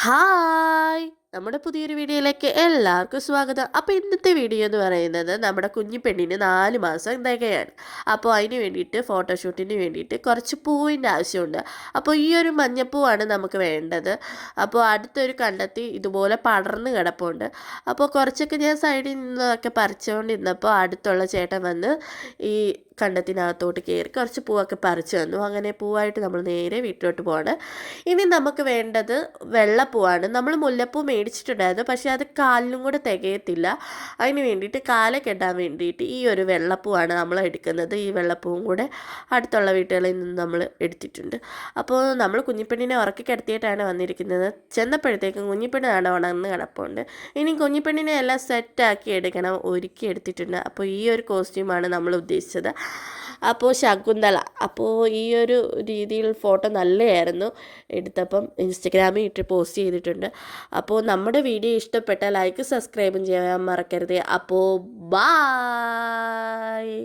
Hi നമ്മുടെ പുതിയൊരു വീഡിയോയിലേക്ക് എല്ലാവർക്കും സ്വാഗതം. അപ്പോൾ ഇന്നത്തെ വീഡിയോ എന്ന് പറയുന്നത് നമ്മുടെ കുഞ്ഞി പെണ്ണിന് 4 മാസം തികയാണ്. അപ്പോൾ അതിന് വേണ്ടിയിട്ട് ഫോട്ടോഷൂട്ടിന് വേണ്ടിയിട്ട് കുറച്ച് പൂവിൻ്റെ ആവശ്യമുണ്ട്. അപ്പോൾ ഈ ഒരു മഞ്ഞപ്പൂവാണ് നമുക്ക് വേണ്ടത്. അപ്പോൾ അടുത്തൊരു കണ്ടെത്തി ഇതുപോലെ പടർന്ന് കിടപ്പുണ്ട്. അപ്പോൾ കുറച്ചൊക്കെ ഞാൻ സൈഡിൽ നിന്നൊക്കെ പറിച്ചുകൊണ്ടിരുന്നപ്പോൾ അടുത്തുള്ള ചേട്ടൻ വന്ന് ഈ കണ്ടത്തിനകത്തോട്ട് കയറി കുറച്ച് പൂവൊക്കെ പറിച്ചു തന്നു. അങ്ങനെ പൂവായിട്ട് നമ്മൾ നേരെ വീട്ടിലോട്ട് പോവാണ്. ഇനി നമുക്ക് വേണ്ടത് വെള്ളപ്പൂവാണ്. നമ്മൾ മുല്ലപ്പൂ മേടിച്ചിട്ടുണ്ടായിരുന്നു, പക്ഷേ അത് കാലിനും കൂടെ തികയത്തില്ല. അതിന് വേണ്ടിയിട്ട് കാലൊക്കെ ഇടാൻ വേണ്ടിയിട്ട് ഈ ഒരു വെള്ളപ്പൂവാണ് നമ്മൾ എടുക്കുന്നത്. ഈ വെള്ളപ്പൂവും കൂടെ അടുത്തുള്ള വീട്ടുകളിൽ നിന്ന് നമ്മൾ എടുത്തിട്ടുണ്ട്. അപ്പോൾ നമ്മൾ കുഞ്ഞിപ്പെണ്ണിനെ ഉറക്കി കിടത്തിയിട്ടാണ് വന്നിരിക്കുന്നത്. ചെന്നപ്പോഴത്തേക്കും കുഞ്ഞിപ്പെണ്ണ് ആണ് ഉണർന്ന് കിടപ്പുണ്ട്. ഇനി കുഞ്ഞിപ്പെണ്ണിനെ എല്ലാം സെറ്റാക്കി എടുക്കണം, ഒരുക്കി എടുത്തിട്ടുണ്ട്. അപ്പോൾ ഈ ഒരു കോസ്റ്റ്യൂമാണ് നമ്മൾ ഉദ്ദേശിച്ചത്. അപ്പോൾ ശകുന്തള, അപ്പോൾ ഈ ഒരു രീതിയിൽ ഫോട്ടോ നല്ലതായിരുന്നു. എടുത്തപ്പം ഇൻസ്റ്റഗ്രാമിൽ ഇട്ട് പോസ്റ്റ് ചെയ്തിട്ടുണ്ട്. അപ്പോൾ നമ്മുടെ വീഡിയോ ഇഷ്ടപ്പെട്ടാൽ ലൈക്ക് സബ്സ്ക്രൈബും ചെയ്യാൻ മറക്കരുത്. അപ്പോൾ ബായ്.